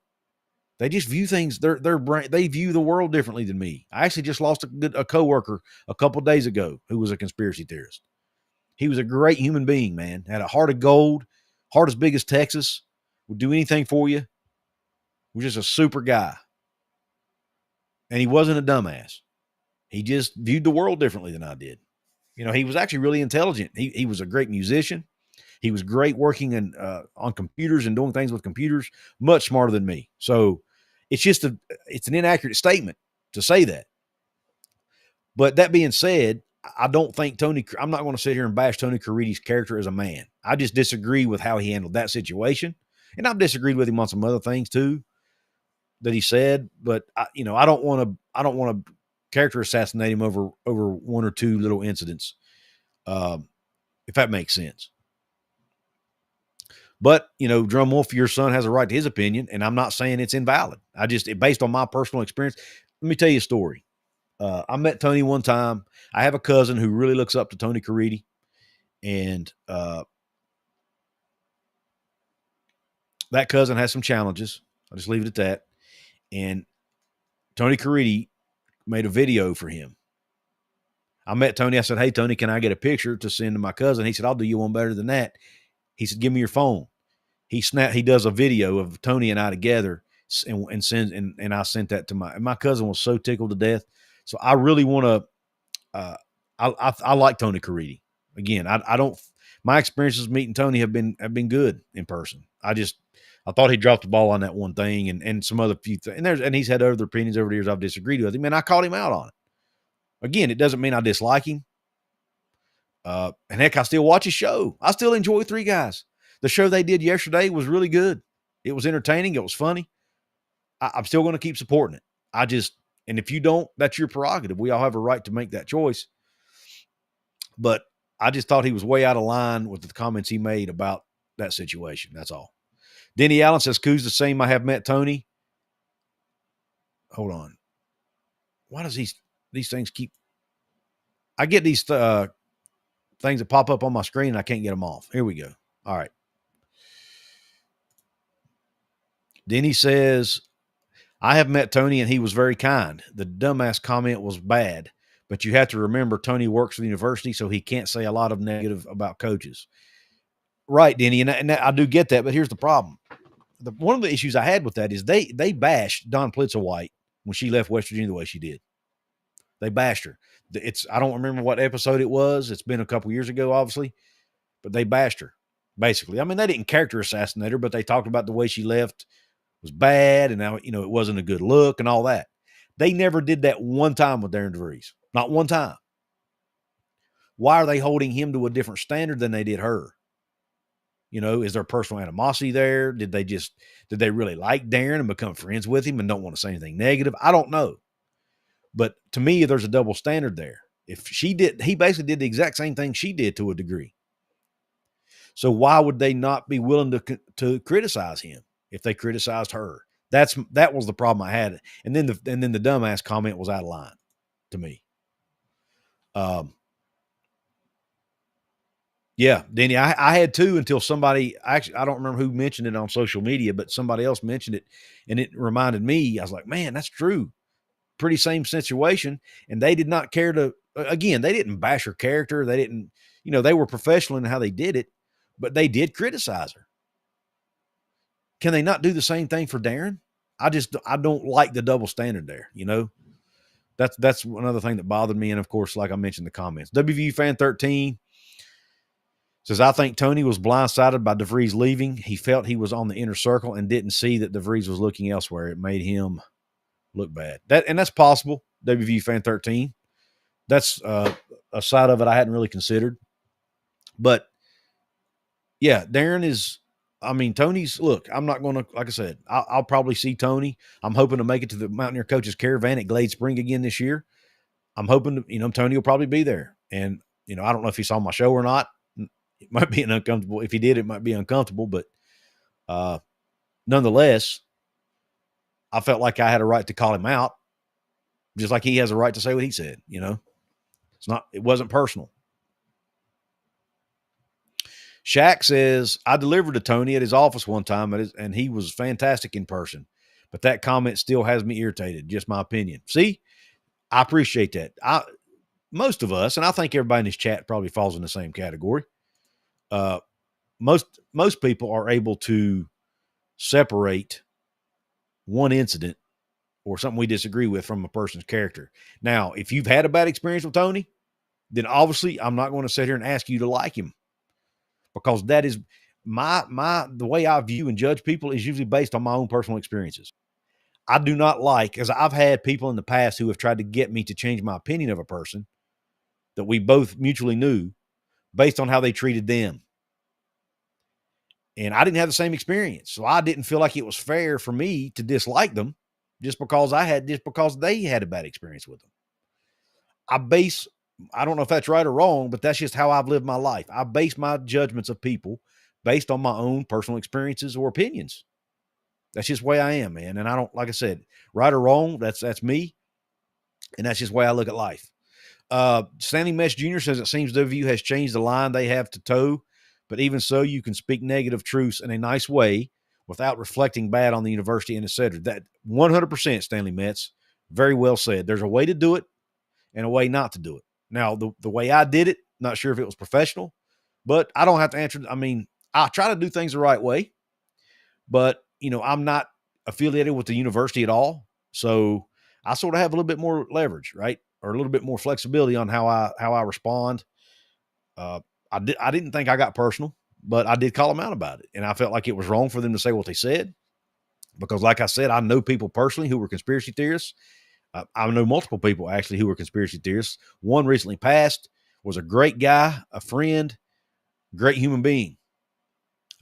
They just view things, they view the world differently than me. I actually just lost a coworker a couple days ago who was a conspiracy theorist. He was a great human being, man. Had a heart of gold, heart as big as Texas, would do anything for you. Was just a super guy. And he wasn't a dumbass. He just viewed the world differently than I did. He was actually really intelligent. He was a great musician. He was great working on computers and doing things with computers, much smarter than me. So it's an inaccurate statement to say that. But that being said, I don't think I'm not going to sit here and bash Tony Caridi's character as a man. I just disagree with how he handled that situation. And I've disagreed with him on some other things too that he said, but I don't want to character assassinate him over one or two little incidents. If that makes sense. But, Drumwolf, your son has a right to his opinion, and I'm not saying it's invalid. Based on my personal experience, let me tell you a story. I met Tony one time. I have a cousin who really looks up to Tony Caridi, and that cousin has some challenges. I'll just leave it at that. And Tony Caridi made a video for him. I met Tony. I said, hey, Tony, can I get a picture to send to my cousin? He said, I'll do you one better than that. He said, give me your phone. He does a video of Tony and I together, and send and I sent that to my cousin was so tickled to death. So I really want to. I like Tony Caridi. Again, I don't. My experiences meeting Tony have been good in person. I thought he dropped the ball on that one thing and some other few things. And he's had other opinions over the years I've disagreed with him, and I called him out on it. Again, it doesn't mean I dislike him. And heck, I still watch his show. I still enjoy Three Guys. The show they did yesterday was really good. It was entertaining. It was funny. I'm still going to keep supporting it. And if you don't, that's your prerogative. We all have a right to make that choice. But I just thought he was way out of line with the comments he made about that situation. That's all. Denny Allen says, Couz the same. I have met Tony. Hold on. Why does these things keep? I get these things that pop up on my screen and I can't get them off. Here we go. All right. Denny says, I have met Tony and he was very kind. The dumbass comment was bad, but you have to remember Tony works for the university, so he can't say a lot of negative about coaches. Right, Denny, and I do get that, but here's the problem. One of the issues I had with that is they bashed Don Plitzowhite when she left West Virginia the way she did. They bashed her. I don't remember what episode it was. It's been a couple years ago, obviously, but they bashed her, basically. I mean, they didn't character assassinate her, but they talked about the way she left was bad, and now, it wasn't a good look and all that. They never did that one time with Darren DeVries. Not one time. Why are they holding him to a different standard than they did her? Is there personal animosity there? Did they really like Darren and become friends with him and don't want to say anything negative? I don't know. But to me, there's a double standard there. He basically did the exact same thing she did to a degree. So why would they not be willing to criticize him if they criticized her? That was the problem I had. And then the dumbass comment was out of line to me. Yeah, Danny, I had too until somebody, actually, I don't remember who mentioned it on social media, but somebody else mentioned it and it reminded me. I was like, man, that's true. Pretty same situation. And they did not care to, again, they didn't bash her character. They didn't, they were professional in how they did it, but they did criticize her. Can they not do the same thing for Darren? I don't like the double standard there, That's another thing that bothered me. And of course, like I mentioned, the comments. WVU Fan 13 says, I think Tony was blindsided by DeVries leaving. He felt he was on the inner circle and didn't see that DeVries was looking elsewhere. It made him look bad. That's possible, WVU Fan 13. That's a side of it I hadn't really considered. But, yeah, Darren is – Tony's – look, I'm not going to – like I said, I'll probably see Tony. I'm hoping to make it to the Mountaineer Coaches Caravan at Glade Spring again this year. I'm hoping – Tony will probably be there. And, I don't know if he saw my show or not. It might be uncomfortable. If he did, it might be uncomfortable. But nonetheless, I felt like I had a right to call him out, just like he has a right to say what he said. It wasn't personal. Shaq says, I delivered to Tony at his office one time, and he was fantastic in person. But that comment still has me irritated. Just my opinion. See, I appreciate that. Most of us, and I think everybody in this chat probably falls in the same category. Most people are able to separate one incident or something we disagree with from a person's character. Now, if you've had a bad experience with Tony, then obviously I'm not going to sit here and ask you to like him, because that is the way I view and judge people is usually based on my own personal experiences. I do not like, as I've had people in the past who have tried to get me to change my opinion of a person that we both mutually knew based on how they treated them. And I didn't have the same experience. So I didn't feel like it was fair for me to dislike them just because they had a bad experience with them. I don't know if that's right or wrong, but that's just how I've lived my life. I base my judgments of people based on my own personal experiences or opinions. That's just the way I am, man. And I don't, like I said, right or wrong, that's me. And that's just the way I look at life. Standing Mesh Jr. says, it seems WVU has changed the line they have to toe, but even so, you can speak negative truths in a nice way without reflecting bad on the university and etc. That 100%, Stanley Metz, very well said. There's a way to do it and a way not to do it. Now, the way I did it, not sure if it was professional, but I don't have to answer. I try to do things the right way, but, I'm not affiliated with the university at all. So I sort of have a little bit more leverage, right? Or a little bit more flexibility on how I respond. I didn't think I got personal, but I did call them out about it. And I felt like it was wrong for them to say what they said. Because like I said, I know people personally who were conspiracy theorists. I know multiple people actually who were conspiracy theorists. One recently passed, was a great guy, a friend, great human being.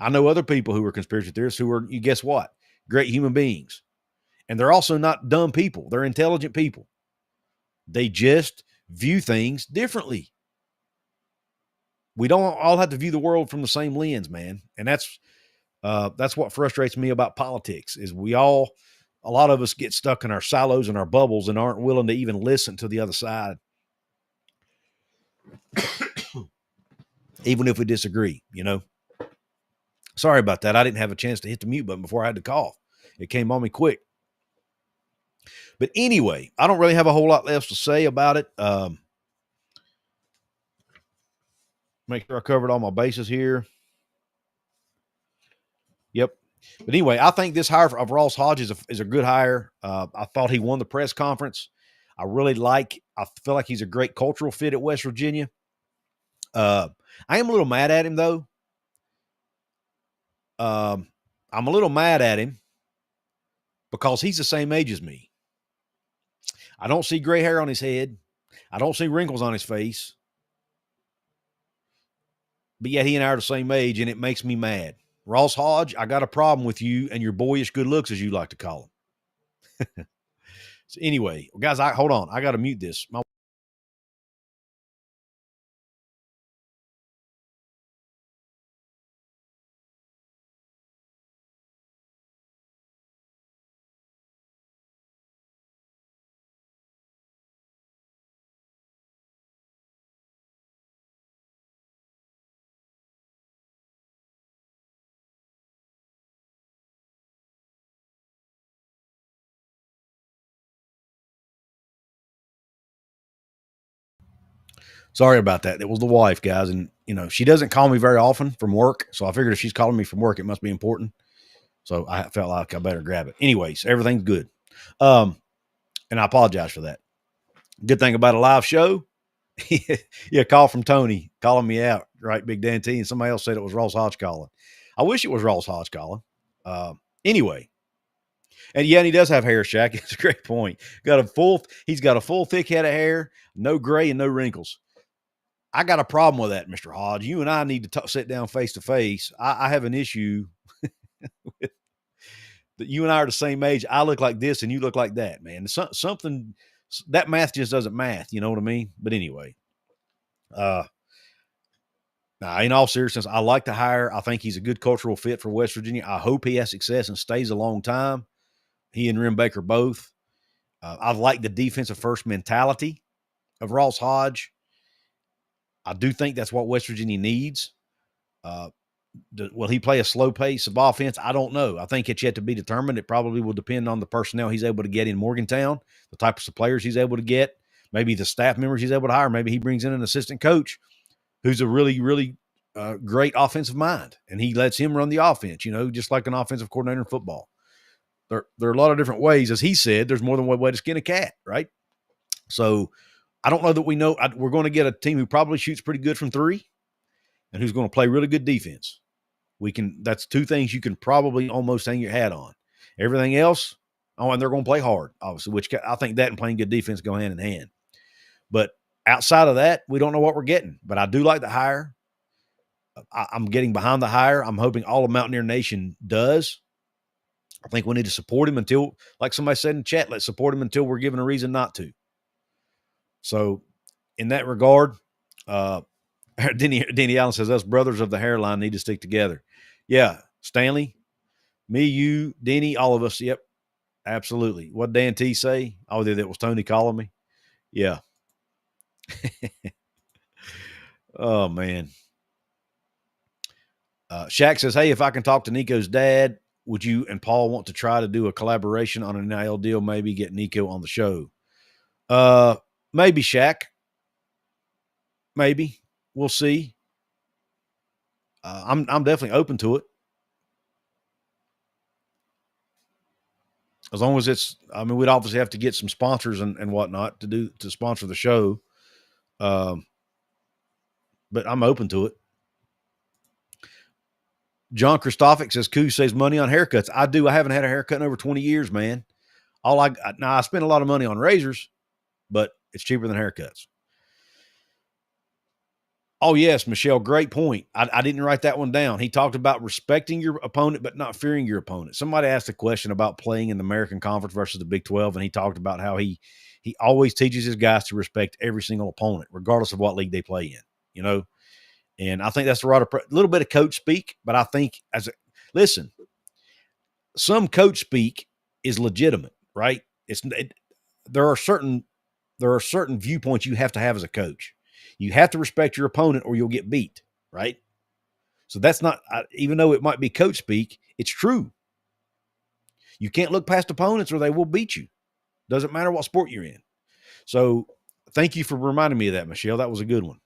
I know other people who were conspiracy theorists who are, you guess what? Great human beings. And they're also not dumb people. They're intelligent people. They just view things differently. We don't all have to view the world from the same lens, man. And that's what frustrates me about politics is a lot of us get stuck in our silos and our bubbles and aren't willing to even listen to the other side, even if we disagree, you know. Sorry about that. I didn't have a chance to hit the mute button before I had to cough. It came on me quick. But anyway, I don't really have a whole lot else to say about it. Make sure I covered all my bases here. Yep. But anyway, I think this hire of Ross Hodge is a good hire. I thought he won the press conference. I feel like he's a great cultural fit at West Virginia. I am a little mad at him, though. I'm a little mad at him because he's the same age as me. I don't see gray hair on his head. I don't see wrinkles on his face. But yet he and I are the same age, and it makes me mad. Ross Hodge, I got a problem with you and your boyish good looks, as you like to call them. So anyway, guys, hold on. I got to mute this. Sorry about that. It was the wife, guys. And, she doesn't call me very often from work. So I figured if she's calling me from work, it must be important. So I felt like I better grab it. Anyways, everything's good. And I apologize for that. Good thing about a live show. Yeah, call from Tony calling me out, right? Big Dan T. And somebody else said it was Ross Hodge calling. I wish it was Ross Hodge calling. Anyway. And yeah, and he does have hair, Shaq. It's a great point. He's got a full, thick head of hair, no gray and no wrinkles. I got a problem with that, Mr. Hodge. You and I need to sit down face to face. I have an issue with that. You and I are the same age. I look like this and you look like that, man. Something that math just doesn't math. You know what I mean? But anyway, now, in all seriousness, I like to hire. I think he's a good cultural fit for West Virginia. I hope he has success and stays a long time. He and Wren Baker both. I like the defensive first mentality of Ross Hodge. I do think that's what West Virginia needs. Will he play a slow pace of offense? I don't know. I think it's yet to be determined. It probably will depend on the personnel he's able to get in Morgantown, the types of players he's able to get, maybe the staff members he's able to hire. Maybe he brings in an assistant coach who's a really, really great offensive mind, and he lets him run the offense, just like an offensive coordinator in football. There are a lot of different ways. As he said, there's more than one way to skin a cat, right? So I don't know that we know. We're going to get a team who probably shoots pretty good from three and who's going to play really good defense. That's two things you can probably almost hang your hat on. Everything else, and they're going to play hard, obviously, which I think that and playing good defense go hand in hand. But outside of that, we don't know what we're getting. But I do like the hire. I'm getting behind the hire. I'm hoping all of Mountaineer Nation does. I think we need to support him until, like somebody said in chat, let's support him until we're given a reason not to. So in that regard, Denny Allen says, us brothers of the hairline need to stick together. Yeah, Stanley, me, you, Denny, all of us. Yep, absolutely. What Dan T say? Oh, that was Tony calling me. Yeah. Oh, man. Shaq says, hey, if I can talk to Nico's dad, would you and Paul want to try to do a collaboration on an NIL deal? Maybe get Nico on the show. Maybe, Shaq. Maybe. We'll see. I'm definitely open to it. As long as it's, I mean, we'd obviously have to get some sponsors and whatnot to sponsor the show. But I'm open to it. John Christophic says, Couz saves money on haircuts. I do. I haven't had a haircut in over 20 years, man. Now I spend a lot of money on razors, but it's cheaper than haircuts. Oh, yes, Michelle, great point. I didn't write that one down. He talked about respecting your opponent, but not fearing your opponent. Somebody asked a question about playing in the American Conference versus the Big 12, and he talked about how he always teaches his guys to respect every single opponent, regardless of what league they play in, you know? And I think that's the right approach. A little bit of coach speak, but I think listen, some coach speak is legitimate, right? There are certain viewpoints you have to have as a coach. You have to respect your opponent or you'll get beat, right? So that's not, even though it might be coach speak, it's true. You can't look past opponents or they will beat you. Doesn't matter what sport you're in. So thank you for reminding me of that, Michelle. That was a good one.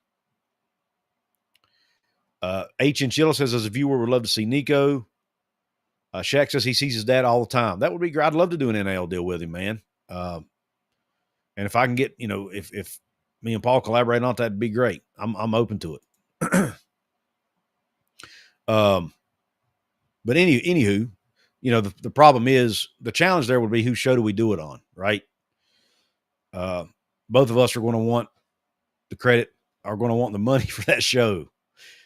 H. and Chilla says, as a viewer, would love to see Nico. Shaq says he sees his dad all the time. That would be great. I'd love to do an NIL deal with him, man. And if I can get, if me and Paul collaborate on it, that'd be great. I'm open to it. But anywho, the problem is the challenge there would be whose show do we do it on, right? Both of us are going to want the credit, are going to want the money for that show.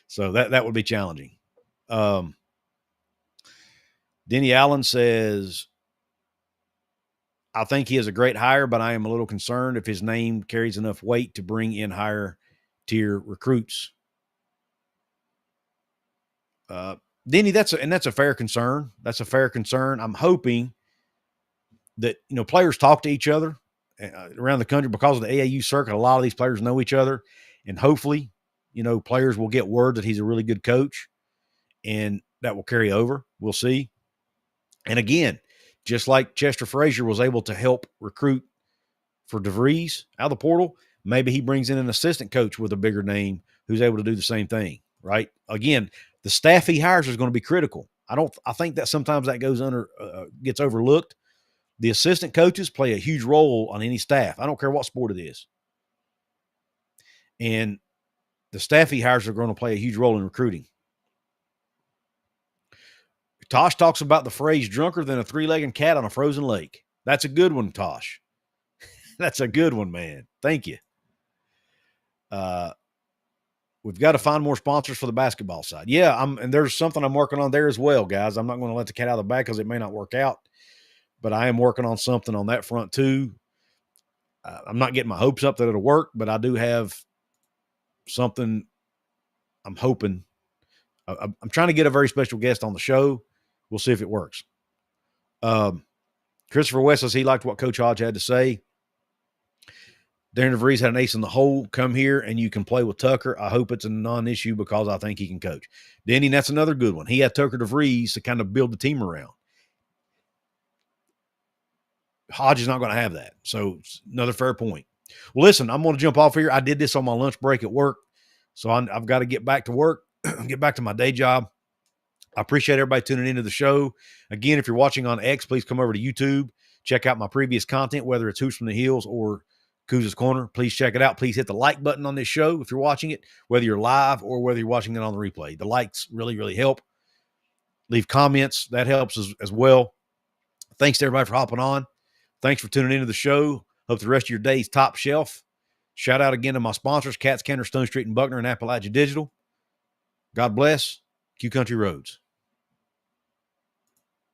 So that would be challenging. Denny Allen says, I think he is a great hire, but I am a little concerned if his name carries enough weight to bring in higher tier recruits. Denny, that's a fair concern. That's a fair concern. I'm hoping that, players talk to each other around the country because of the AAU circuit. A lot of these players know each other, and hopefully, players will get word that he's a really good coach, and that will carry over. We'll see. And again, just like Chester Frazier was able to help recruit for DeVries out of the portal, maybe he brings in an assistant coach with a bigger name who's able to do the same thing, right? Again, the staff he hires is going to be critical. I think that sometimes that gets overlooked. The assistant coaches play a huge role on any staff. I don't care what sport it is. And the staff he hires are going to play a huge role in recruiting. Tosh talks about the phrase drunker than a three-legged cat on a frozen lake. That's a good one, Tosh. That's a good one, man. Thank you. We've got to find more sponsors for the basketball side. Yeah, and there's something I'm working on there as well, guys. I'm not going to let the cat out of the bag because it may not work out, but I am working on something on that front too. I'm not getting my hopes up that it'll work, but I do have something I'm hoping. I'm trying to get a very special guest on the show. We'll see if it works. Christopher West says he liked what Coach Hodge had to say. Darren DeVries had an ace in the hole. Come here and you can play with Tucker. I hope it's a non-issue because I think he can coach. Denny, that's another good one. He had Tucker DeVries to kind of build the team around. Hodge is not going to have that. So another fair point. Well, listen, I'm going to jump off here. I did this on my lunch break at work. So I've got to get back to work, get back to my day job. I appreciate everybody tuning into the show. Again, if you're watching on X, please come over to YouTube. Check out my previous content, whether it's Hoops from the Hills or Couz's Corner. Please check it out. Please hit the like button on this show if you're watching it, whether you're live or whether you're watching it on the replay. The likes really, really help. Leave comments. That helps as well. Thanks to everybody for hopping on. Thanks for tuning into the show. Hope the rest of your day is top shelf. Shout out again to my sponsors, Cats, Cantor, Stone Street, and Buckner, and Appalachia Digital. God bless. Q Country Roads.